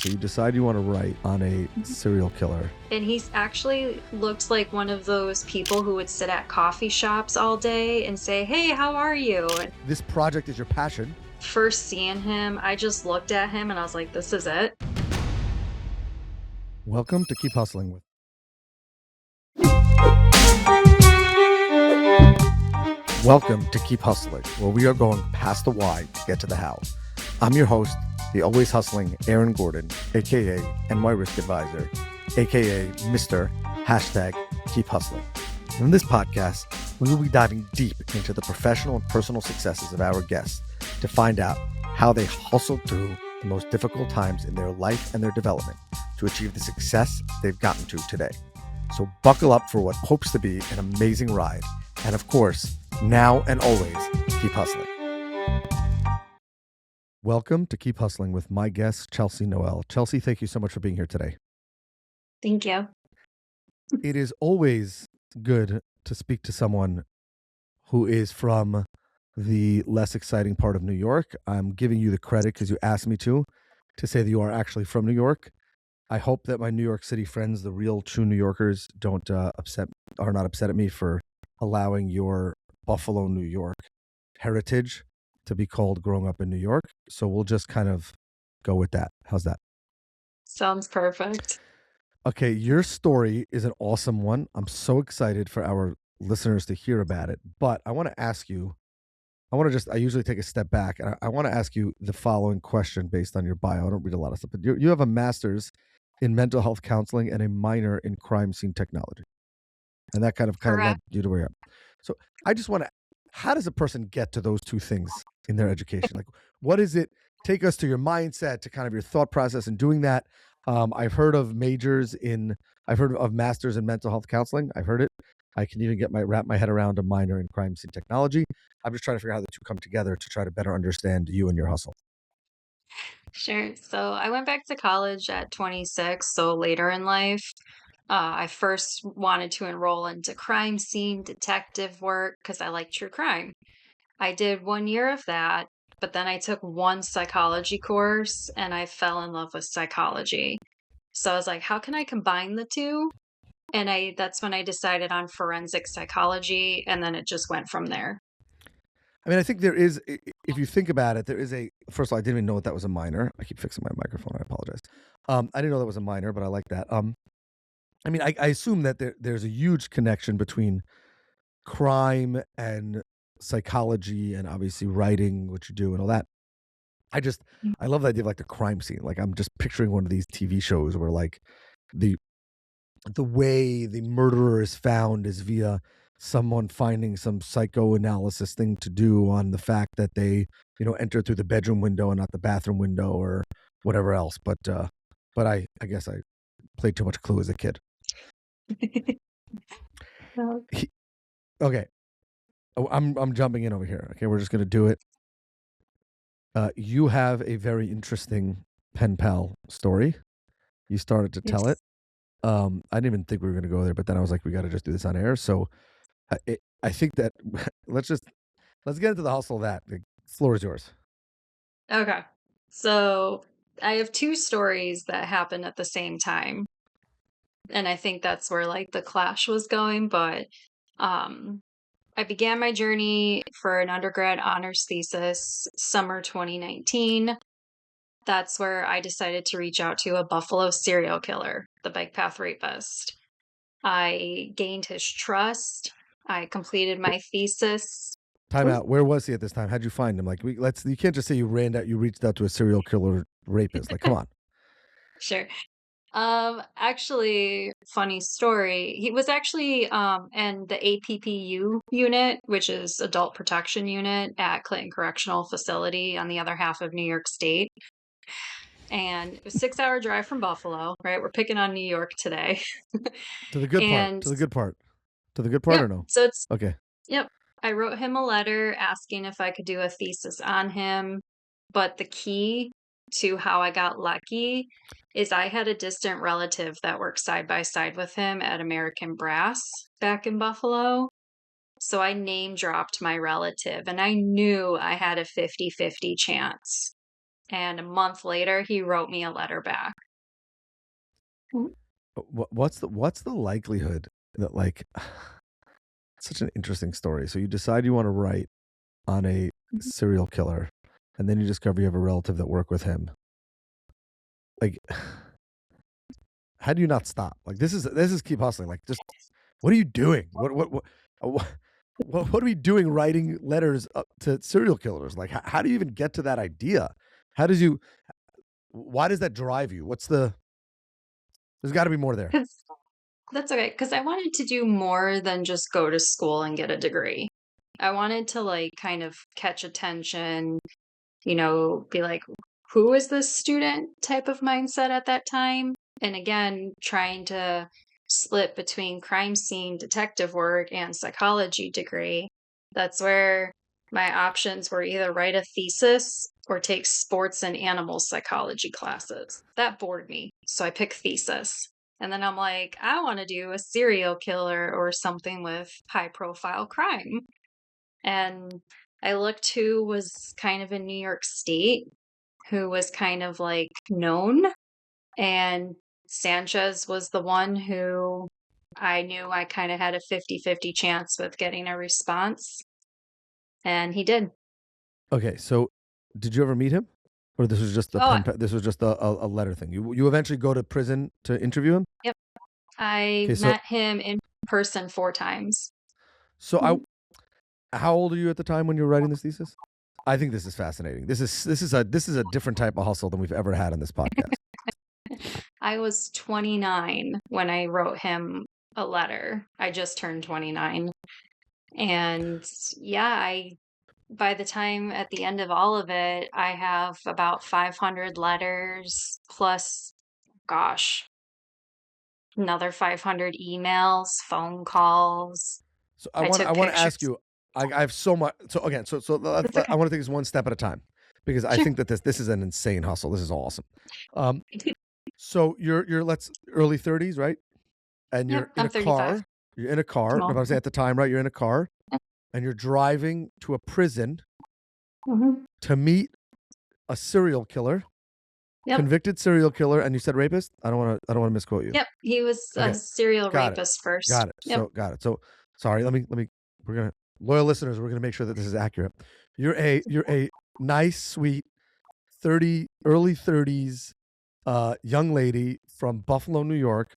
so you decide you want to write on a serial killer. And he actually looked like one of those people who would sit at coffee shops all day and say, "Hey, how are you?" And This project is your passion. first seeing him, I just looked at him and I was like, this is it. Welcome to Keep Hustling with. Welcome to Keep Hustling, where we are going past the why to get to the how. I'm your host, the always hustling Aaron Gordon, aka NY Risk Advisor, aka Mr. #Keep Hustling. In this podcast, we will be diving deep into the professional and personal successes of our guests to find out how they hustled through the most difficult times in their life and their development to achieve the success they've gotten to today. So buckle up for what hopes to be an amazing ride. And of course, now and always, keep hustling. Welcome to Keep Hustling with my guest, Chelsea Noel. Chelsea, thank you so much for being here today. Thank you. It is always good to speak to someone who is from the less exciting part of New York. I'm giving you the credit because you asked me to say that you are actually from New York. I hope that my New York City friends, the real true New Yorkers, are not upset at me for allowing your Buffalo, New York heritage to be called growing up in New York. So we'll just kind of go with that. How's that? Sounds perfect. Okay, your story is an awesome one. I'm so excited for our listeners to hear about it. But I want to ask you, I usually take a step back, and I want to ask you the following question based on your bio. I don't read a lot of stuff, but you have a master's in mental health counseling and a minor in crime scene technology. And that kind of led you to where you are. So I just want to, how does a person get to those two things in their education? Like, what is it? Take us to your mindset, to kind of your thought process in doing that. I've heard of masters in mental health counseling. I've heard it. I can even wrap my head around a minor in crime scene technology. I'm just trying to figure out how the two come together to try to better understand you and your hustle. Sure. So I went back to college at 26, so later in life. I first wanted to enroll into crime scene detective work because I like true crime. I did 1 year of that, but then I took one psychology course and I fell in love with psychology. So I was like, how can I combine the two? And that's when I decided on forensic psychology, and then it just went from there. I mean, I think there is, if you think about it, first of all, I didn't even know that was a minor. I keep fixing my microphone. I apologize. I didn't know that was a minor, but I like that. I mean, I assume that there's a huge connection between crime and psychology and obviously writing, what you do and all that. I love the idea of like the crime scene. Like I'm just picturing one of these TV shows where like the way the murderer is found is via someone finding some psychoanalysis thing to do on the fact that they, entered through the bedroom window and not the bathroom window or whatever else. But I guess I played too much Clue as a kid. Okay. Oh, I'm jumping in over here. Okay, we're just gonna do it. You have a very interesting pen pal story. You started to tell it. I didn't even think we were gonna go there, but then I was like, we got to just do this on air. So I think that let's get into the hustle of that. The floor is yours. Okay. So I have two stories that happened at the same time. And I think that's where like the clash was going. But I began my journey for an undergrad honors thesis summer 2019. That's where I decided to reach out to a Buffalo serial killer, the Bike Path Rapist. I gained his trust. I completed my thesis. Time out. Where was he at this time? How'd you find him? Like, you can't just say you reached out to a serial killer rapist. Like, come on. Sure. Actually, funny story. He was actually in the APPU unit, which is Adult Protection Unit at Clinton Correctional Facility on the other half of New York State. And it was a 6-hour drive from Buffalo, right? We're picking on New York today. To the good part. To the good part. To the good part, yep, or no? So it's okay. Yep. I wrote him a letter asking if I could do a thesis on him. But the key to how I got lucky is I had a distant relative that worked side by side with him at American Brass back in Buffalo. So I name dropped my relative and I knew I had a 50-50 chance. And a month later, he wrote me a letter back. Mhm. What's the likelihood that like such an interesting story. So you decide you want to write on a Mhm. serial killer, and then you discover you have a relative that worked with him. Like, how do you not stop? Like this is keep hustling. Like, just what are you doing? Uh, what what are we doing writing letters up to serial killers? Like, how do you even get to that idea? How does you? Why does that drive you? What's the? There's got to be more there. 'Cause that's okay. Because I wanted to do more than just go to school and get a degree. I wanted to, like, kind of catch attention, be like, "Who is this student?" type of mindset at that time. And again, trying to slip between crime scene detective work and psychology degree. That's where my options were either write a thesis or take sports and animal psychology classes. That bored me, so I picked thesis. And then I'm like, I want to do a serial killer or something with high profile crime. And I looked who was kind of in New York State, who was kind of like known. And Sanchez was the one who I knew I kind of had a 50-50 chance with getting a response. And he did. Okay, so did you ever meet him, or this was just the Oh, This was just a letter thing. You eventually go to prison to interview him. yep. I Okay, so met him in person 4 times. so I Mhm. how old are you at the time when you were writing this thesis? I think this is fascinating. This is a different type of hustle than we've ever had on this podcast. I was 29 when I wrote him a letter. I just turned 29. And yeah, I by the time at the end of all of it, I have about 500 letters plus, gosh, another 500 emails, phone calls. So I I took want to ask pictures. you. I have so much. So again, That's okay. I want to take this one step at a time because I Sure. think that this is an insane hustle. This is awesome. Um, so you're let's early 30s, right? And you're Yep, in I'm a 35. car. You're in a car. I'm No, all but I'm saying at the time, right? You're in a car and you're driving to a prison Mhm. to meet a serial killer, Yep. convicted serial killer, and you said rapist. I don't want to misquote you. Yep. He was a Okay, serial got it. rapist first. Got it. Yep. So got it. So sorry, let me we're gonna loyal listeners, we're gonna make sure that this is accurate. You're a nice, sweet 30, early 30s young lady from Buffalo, New York,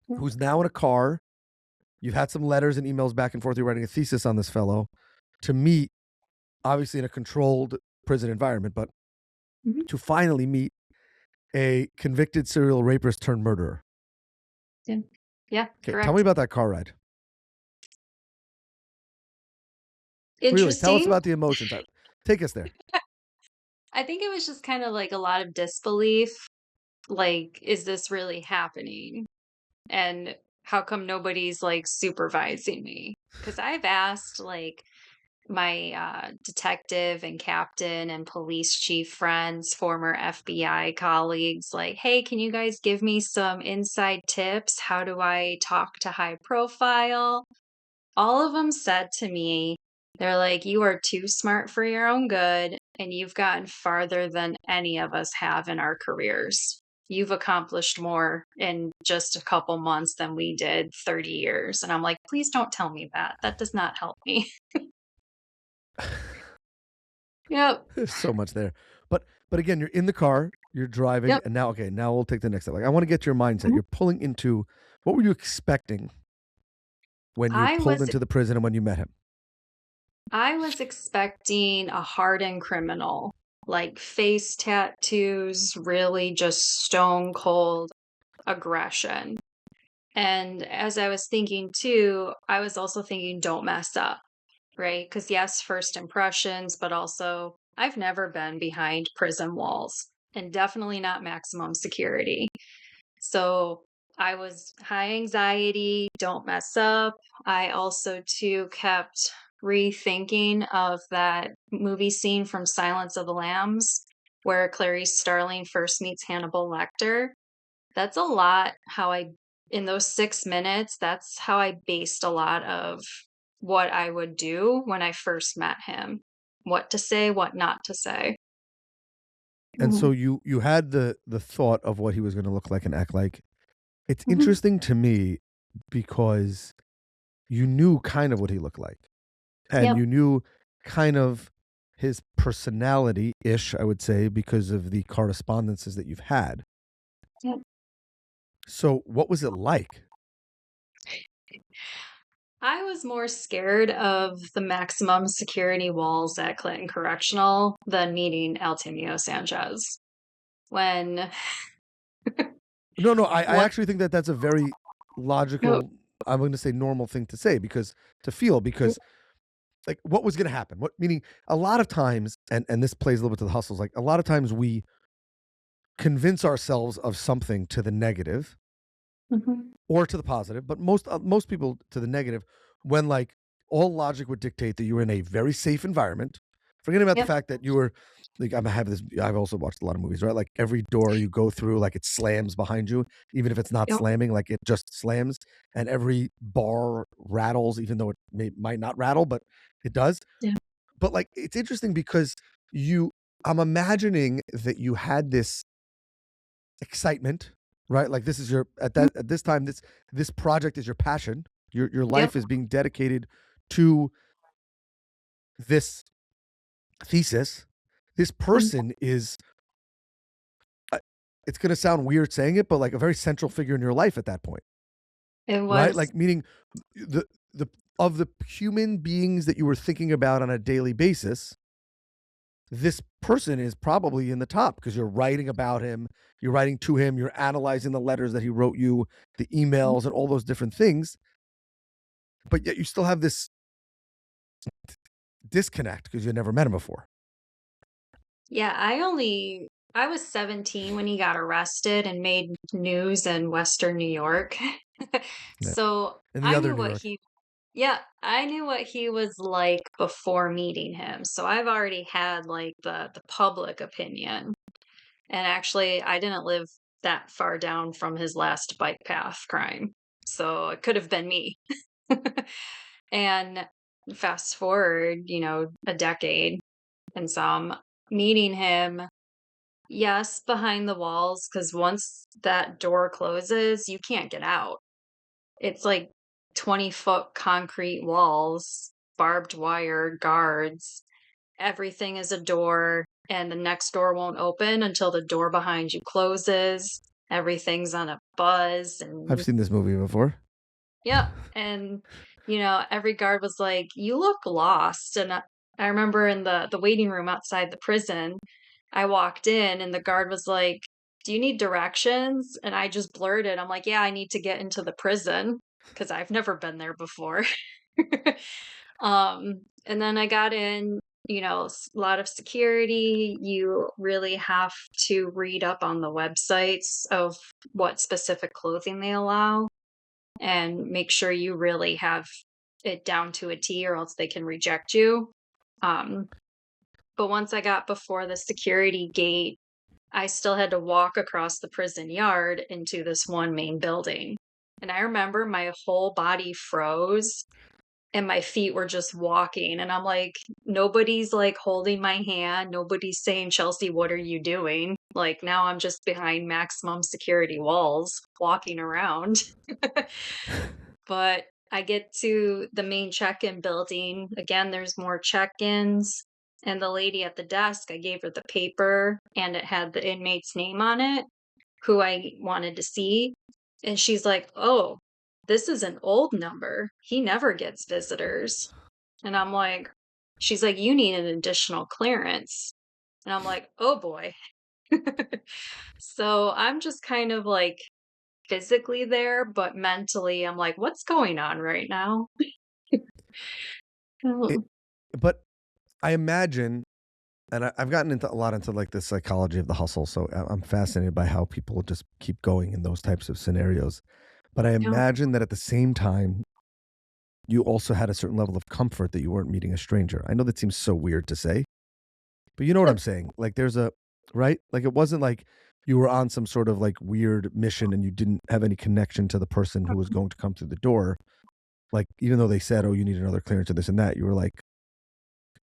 Yep. who's now in a car. You've had some letters and emails back and forth. You're writing a thesis on this fellow to meet, obviously in a controlled prison environment, but Mhm. to finally meet a convicted serial rapist turned murderer. Yeah. Yeah, Okay, tell me correct. about that car ride. Really, tell us Interesting. about the emotions. Take us there. I think it was just kind of like a lot of disbelief. Like, is this really happening? And how come nobody's like supervising me? Because I've asked like my detective and captain and police chief friends, former FBI colleagues, like, hey, can you guys give me some inside tips? How do I talk to high profile? All of them said to me, they're like, "You are too smart for your own good, and you've gotten farther than any of us have in our careers. You've accomplished more in just a couple months than we did 30 years." And I'm like, "Please don't tell me that. That does not help me." Yep. There's so much there. But again, you're in the car, you're driving, Yep. and now okay, now we'll take the next step. Like I want to get your mindset. Mhm. You're pulling into what were you expecting when you I pulled was into the prison and when you met him? I was expecting a hardened criminal, like face tattoos, really just stone cold aggression. And as I was thinking too, I was also thinking, don't mess up, right? Because, yes, first impressions, but also I've never been behind prison walls and definitely not maximum security. So I was high anxiety, don't mess up. I also, too, kept rethinking of that movie scene from Silence of the Lambs where Clarice Starling first meets Hannibal Lecter. That's a lot how I in those 6 minutes, that's how I based a lot of what I would do when I first met him. What to say, what not to say. And so Mhm. you had the thought of what he was going to look like and act like. It's Mhm. interesting to me because you knew kind of what he looked like, and Yep. you knew kind of his personality ish, I would say, because of the correspondences that you've had. Yep. So what was it like? I was more scared of the maximum security walls at Clinton Correctional than meeting Altimio Sanchez. When No, no, I one actually think that that's a very no, logical, I'm going to say normal thing to say, because to feel, because like what was going to happen, what meaning a lot of times, and this plays a little bit to the hustles, like a lot of times we convince ourselves of something to the negative mhm, or to the positive, but most people to the negative, when like all logic would dictate that you were in a very safe environment. Forgetting about the yep, fact that you were like, I'm having this. I've also watched a lot of movies, right? Like every door you go through, like it slams behind you, even if it's not yep, slamming, like it just slams, and every bar rattles, even though might not rattle, but it does. yeah, But like it's interesting because you, I'm imagining that you had this excitement, right? Like this is your mhm, at this time, this project is your passion. Your yep, life is being dedicated to this thesis. This mhm. person is uh, it's going to sound weird saying it, but like a very central figure in your life at that point, It right? was Like meaning the of the human beings that you were thinking about on a daily basis, this person is probably in the top because you're writing about him, you're writing to him, you're analyzing the letters that he wrote you, the emails and all those different things, but yet you still have this disconnect because you never met him before. yeah, I was 17 when he got arrested and made news in Western New York. Yeah. So, In the I other knew New what York. he yeah, I knew what he was like before meeting him. So I've already had like the public opinion. And actually, I didn't live that far down from his last bike path crime. So it could have been me. And fast forward, a decade and some, meeting him, yes, behind the walls, because once that door closes, you can't get out. It's like 20-foot concrete walls, barbed wire, guards. Everything is a door, and the next door won't open until the door behind you closes. Everything's on a buzz, I've and seen this movie before. yep. And every guard was like, "You look lost." And I remember in the waiting room outside the prison, I walked in, and the guard was like, "Do you need directions?" And I just blurted, I'm like, "Yeah, I need to get into the prison because I've never been there before." And then I got in, a lot of security. You really have to read up on the websites of what specific clothing they allow and make sure you really have it down to a T or else they can reject you. Um, but once I got before the security gate, I still had to walk across the prison yard into this one main building. And I remember my whole body froze and my feet were just walking. And I'm like, nobody's like holding my hand. Nobody's saying, Chelsea, what are you doing? Like now I'm just behind maximum security walls walking around. But I get to the main check-in building. Again, there's more check-ins. And the lady at the desk, I gave her the paper and it had the inmate's name on it, who I wanted to see. And she's like, "Oh, this is an old number. He never gets visitors." And I'm like, she's like, "You need an additional clearance." And I'm like, "Oh boy." So I'm just kind of like physically there, but mentally, I'm like, "What's going on right now?" It, Mm, but I imagine, and I've gotten into a lot into like the psychology of the hustle, so I'm fascinated by how people just keep going in those types of scenarios. But I yeah, imagine that at the same time, you also had a certain level of comfort that you weren't meeting a stranger. I know that seems so weird to say, but you know what I'm yep, saying? Like there's a right? Like it wasn't like you were on some sort of like weird mission and you didn't have any connection to the person who was going to come through the door. Like even though they said, "Oh, you need another clearance to this and that," you were like,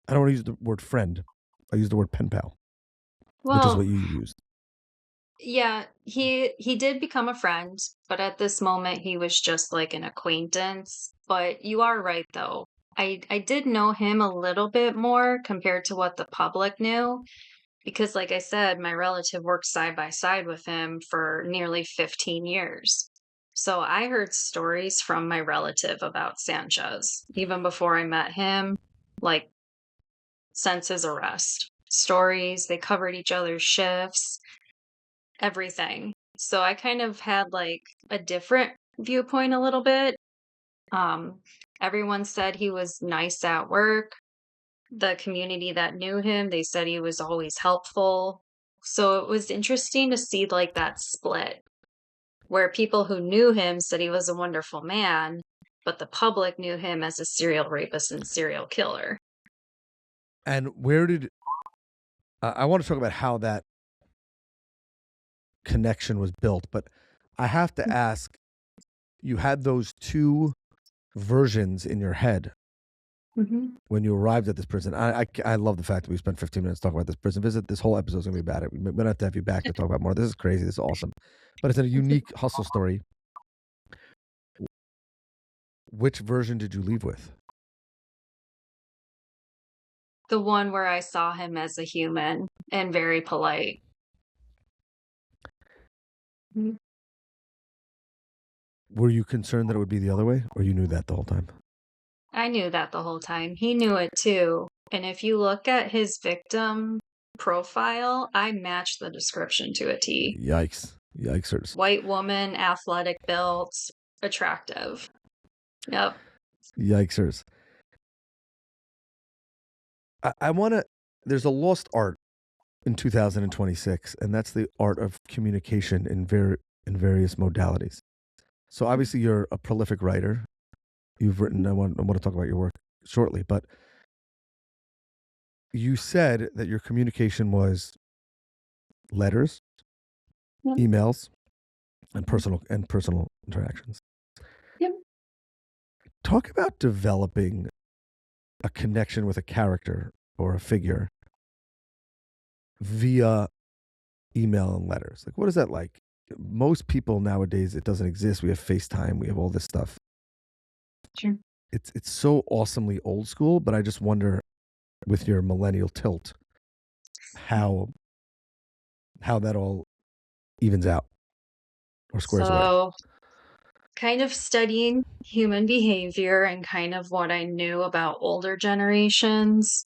I don't want to use the word friend. I use the word pen pal. which is what Well, you used. yeah, he did become a friend, but at this moment he was just like an acquaintance. But you are right though. I did know him a little bit more compared to what the public knew because like I said, my relative worked side by side with him for nearly 15 years. So I heard stories from my relative about Sanchez even before I met him, like since his arrest. Stories, they covered each other's shifts, everything. So I kind of had like a different viewpoint a little bit. Um, Everyone said he was nice at work. The community that knew him, they said he was always helpful. So it was interesting to see like that split where people who knew him said he was a wonderful man, but the public knew him as a serial rapist and serial killer. And where did I want to talk about how that connection was built, but I have to ask, you had those two versions in your head Mhm. when you arrived at this prison. I love the fact that we spent 15 minutes talking about this prison visit. This whole episode is going to be about it. We're going to have you back to talk about more. This is crazy. This is awesome. But it's a unique hustle story. Which version did you leave with? The one where I saw him as a human and very polite. Mhm. Were you concerned that it would be the other way, or you knew that the whole time? I knew that the whole time. He knew it too. And if you look at his victim profile, I match the description to a T. Yikes. Yikesers. White woman, athletic built, attractive. Yep. Yikesers. I want to, there's a lost art in 2026, and that's the art of communication in various modalities. So obviously you're a prolific writer. You've written, I want to talk about your work shortly, but you said that your communication was letters, Yep. emails, and personal interactions. Yep. Talk about developing a connection with a character or a figure via email and letters. Like, what is that like? Most people nowadays, it doesn't exist. We have FaceTime, we have all this stuff. Sure. It's so awesomely old school, but I just wonder, with your millennial tilt, how that all evens out or squares away. So, kind of studying human behavior and kind of what I knew about older generations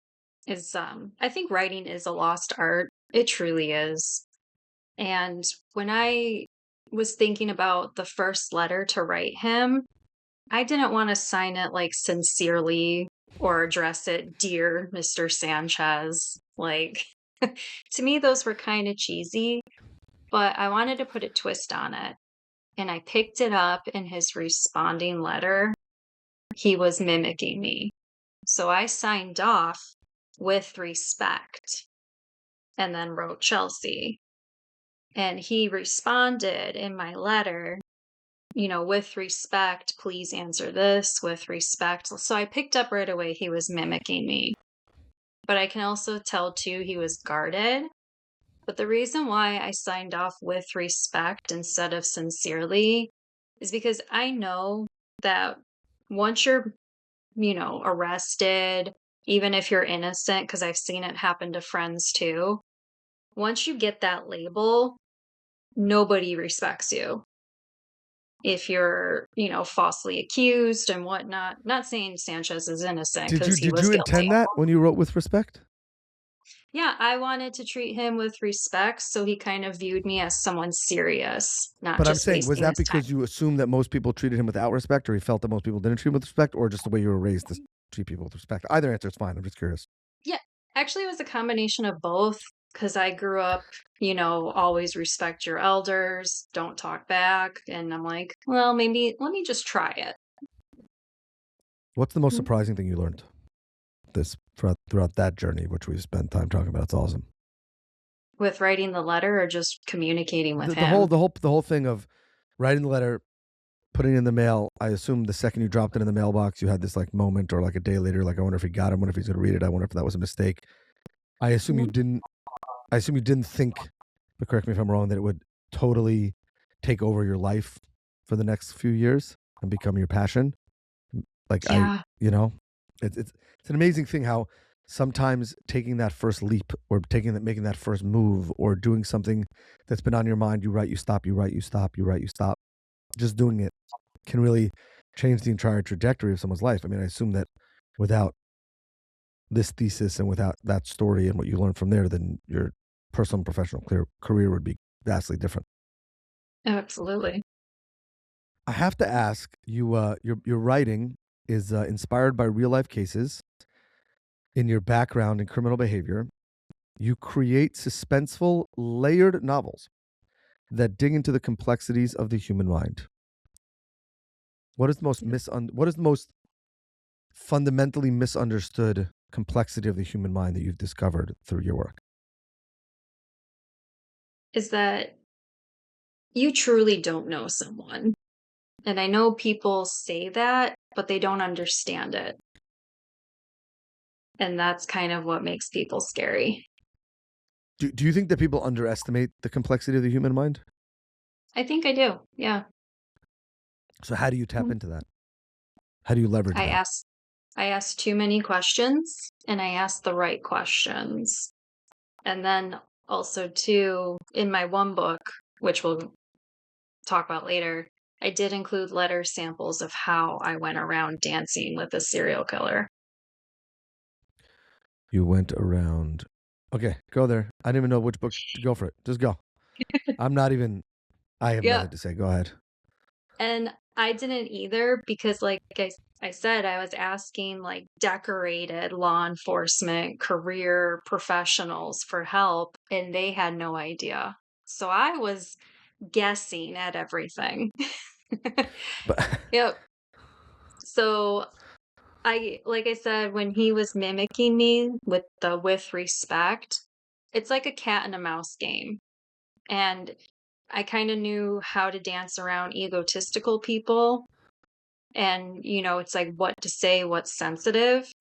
is I think writing is a lost art. It truly is. And when I was thinking about the first letter to write him, I didn't want to sign it like sincerely or address it dear Mr. Sanchez. Like to me those were kind of cheesy, but I wanted to put a twist on it. And I picked it up in his responding letter. He was mimicking me. So I signed off with respect and then wrote Chelsea. And he responded in my letter, with respect, please answer this with respect. So I picked up right away he was mimicking me. But I can also tell too he was guarded. But the reason why I signed off with respect instead of sincerely is because I know that once you're, arrested, even if you're innocent, because I've seen it happen to friends too, once you get that label, nobody respects you. If you're, falsely accused and whatnot. Not saying Sanchez is innocent because he Did was you guilty. intend that when you wrote with respect? Yeah, I wanted to treat him with respect, so he kind of viewed me as someone serious, not But I'm just saying, was wasting that his time. because you assumed that most people treated him without respect, or he felt that most people didn't treat him with respect, or just the way you were raised to treat people with respect? Either answer is fine. I'm just curious. Yeah, actually, it was a combination of both because I grew up, always respect your elders, don't talk back. And I'm like, well, maybe let me just try it. What's the most Mhm. surprising thing you learned throughout that journey, which we spent time talking about? It's awesome. With writing the letter or just communicating with The him. whole thing of writing the letter, putting it in the mail. I assume the second you dropped it in the mailbox, you had this like moment, or like a day later, like, I wonder if he got it. I wonder if he's going to read it. I wonder if that was a mistake. I assume you Mhm. didn't. I assume you didn't think, but correct me if I'm wrong, that it would totally take over your life for the next few years and become your passion. Like Yeah, it's an amazing thing how sometimes taking that first leap or making that first move or doing something that's been on your mind, you write, you stop, you write, you stop, you write, you stop. Just doing it can really change the entire trajectory of someone's life. I mean, I assume that without this thesis and without that story and what you learned from there, then your personal and professional career would be vastly different. absolutely. I have to ask you, your writing is inspired by real life cases. In your background in criminal behavior, you create suspenseful, layered novels that dig into the complexities of the human mind. What is the most fundamentally misunderstood complexity of the human mind that you've discovered through your work? Is that you truly don't know someone. And I know people say that, but they don't understand it. And that's kind of what makes people scary. Do you think that people underestimate the complexity of the human mind? I think I do. Yeah. So how do you tap Mm. into that? How do you leverage I that? ask I ask too many questions and I ask the right questions. And then also too, in my one book, which we'll talk about later, I did include letter samples of how I went around dancing with a serial killer. You went around. Okay, go there. I didn't even know which book to go for it. Just go. I'm not even. I have Yeah. nothing to say. Go ahead. And I didn't either because, like I said, I was asking like decorated law enforcement career professionals for help, and they had no idea. So I was guessing at everything. But Yep. So like I said, when he was mimicking me with respect, it's like a cat and a mouse game. And I kind of knew how to dance around egotistical people. And, it's like what to say, what's sensitive.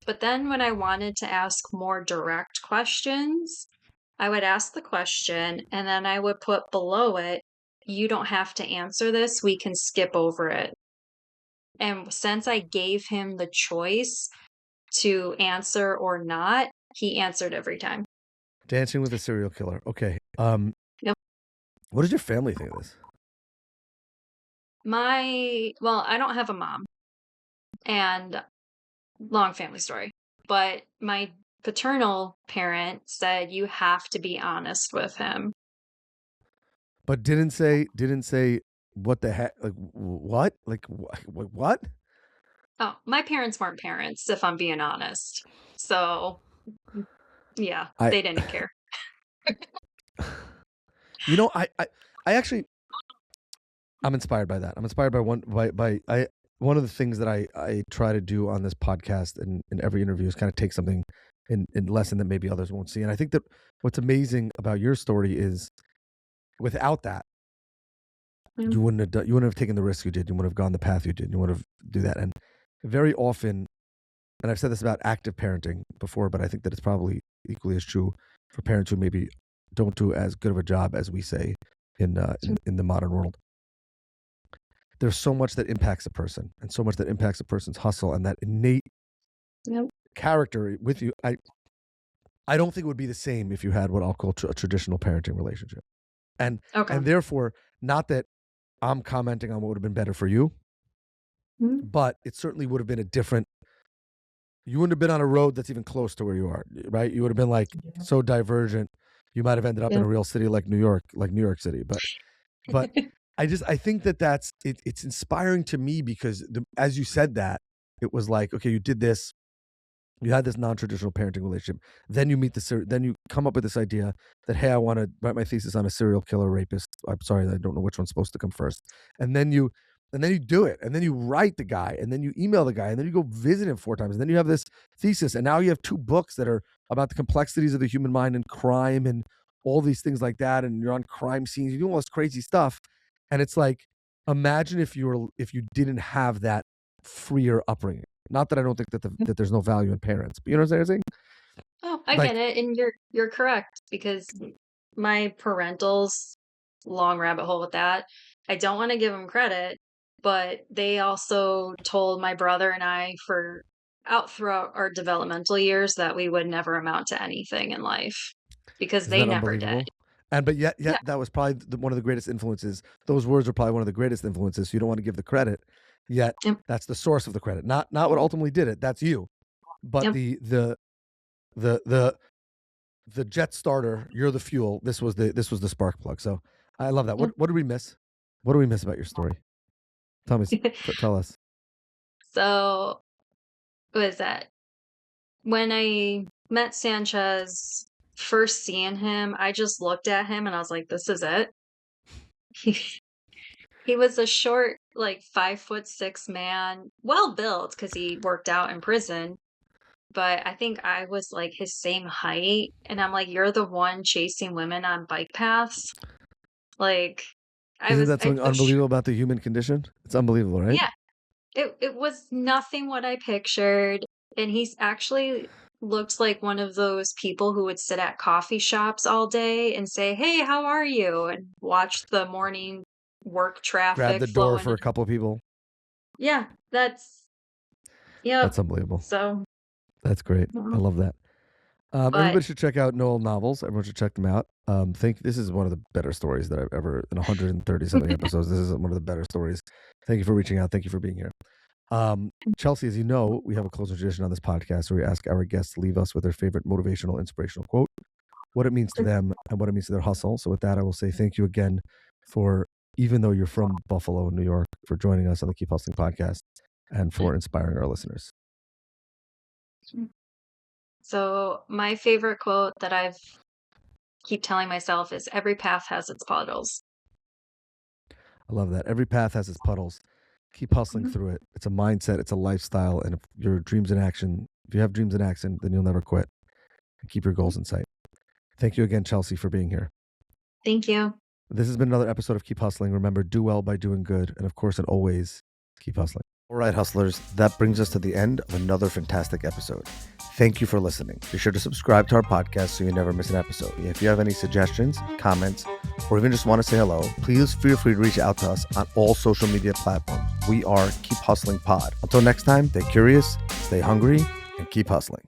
But then when I wanted to ask more direct questions, I would ask the question and then I would put below it, you don't have to answer this. We can skip over it. And since I gave him the choice to answer or not, he answered every time. dancing with a serial killer. Okay. Yep. What does your family think of this? Well, I don't have a mom and long family story, but my paternal parent said you have to be honest with him. But didn't say what the heck? Like what? Like what? Oh, my parents weren't parents, if I'm being honest. So, yeah, I. they didn't care. You know, I actually I'm inspired by that. I'm inspired by one of the things that I try to do on this podcast and in every interview is kind of take something in lesson that maybe others won't see. And I think that what's amazing about your story is without that, Mm, you wouldn't have taken the risk you did. You wouldn't have gone the path you did. You wouldn't have do that. And very often, and I've said this about active parenting before, but I think that it's probably equally as true for parents who maybe don't do as good of a job as we say in the modern world. There's so much that impacts a person and so much that impacts a person's hustle and that innate yep. character with you. I don't think it would be the same if you had what I'll call a traditional parenting relationship. And Okay. and therefore, not that I'm commenting on what would have been better for you, Mm, but it certainly would have been a different. You wouldn't have been on a road that's even close to where you are, right? You would have been like so divergent. You might have ended up in yep. a real city like New York City. But I think that it's inspiring to me because as you said that, it was like, okay, you did this, you had this non-traditional parenting relationship, then you then you come up with this idea that, hey, I want to write my thesis on a serial killer rapist. I'm sorry, I don't know which one's supposed to come first. And then you do it, and then you write the guy, and then you email the guy, and then you go visit him 4 times, and then you have this thesis, and now you have 2 books that are about the complexities of the human mind and crime and all these things like that, and you're on crime scenes, you do all this crazy stuff, and it's like, imagine if you didn't have that freer upbringing. Not that I don't think that there's no value in parents, but you know what I'm saying? Oh, I get Like, it, and you're correct because my parentals long rabbit hole with that. I don't want to give them credit, but they also told my brother and I for out throughout our developmental years that we would never amount to anything in life because isn't they that never did. unbelievable? And but yet Yeah. that was probably one of the greatest influences. Those words are probably one of the greatest influences. So you don't want to give the credit, yet Yep. that's the source of the credit. Not what ultimately did it. That's you. But Yep. the the jet starter, you're the fuel. This was the spark plug. So I love that. Yep. What did we miss? What do we miss about your story? Tell me. Tell us. So what is that? When I met Sanchez, first seeing him, I just looked at him and I was like, "This is it." He he was a short, like 5'6" man, well built because he worked out in prison. But I think I was like his same height, and I'm like, "You're the one chasing women on bike paths." Like, Isn't that I something unbelievable about the human condition? It's unbelievable, right? yeah, it was nothing what I pictured, and he's actually looked like one of those people who would sit at coffee shops all day and say, "Hey, how are you?" and watch the morning work Grab traffic the door flowing for in. a couple of people. Yeah, That's yep. unbelievable. So, That's great. I love that. but Everybody should check out Noel novels. Everyone should check them out. Think this is one of the better stories that I've ever in 130 something episodes. This is one of the better stories. Thank you for reaching out. Thank you for being here. Chelsea, as you know, we have a closing tradition on this podcast where we ask our guests to leave us with their favorite motivational, inspirational quote, what it means to them, and what it means to their hustle. So, with that, I will say thank you again for, even though you're from Buffalo, New York, for joining us on the Keep Hustling podcast and for inspiring our listeners. so my favorite quote that I've keep telling myself is every path has its puddles. I love that. Every path has its puddles. Keep hustling Mhm. through it. It's a mindset, it's a lifestyle. And if your dreams in action, if you have dreams in action, then you'll never quit and keep your goals in sight. Thank you again, Chelsea, for being here. Thank you. This has been another episode of Keep Hustling. Remember, do well by doing good. And of course, and always, keep hustling. All right, hustlers, that brings us to the end of another fantastic episode. Thank you for listening. Be sure to subscribe to our podcast so you never miss an episode. If you have any suggestions, comments, or even just want to say hello, please feel free to reach out to us on all social media platforms. We are Keep Hustling Pod. Until next time, stay curious, stay hungry, and keep hustling.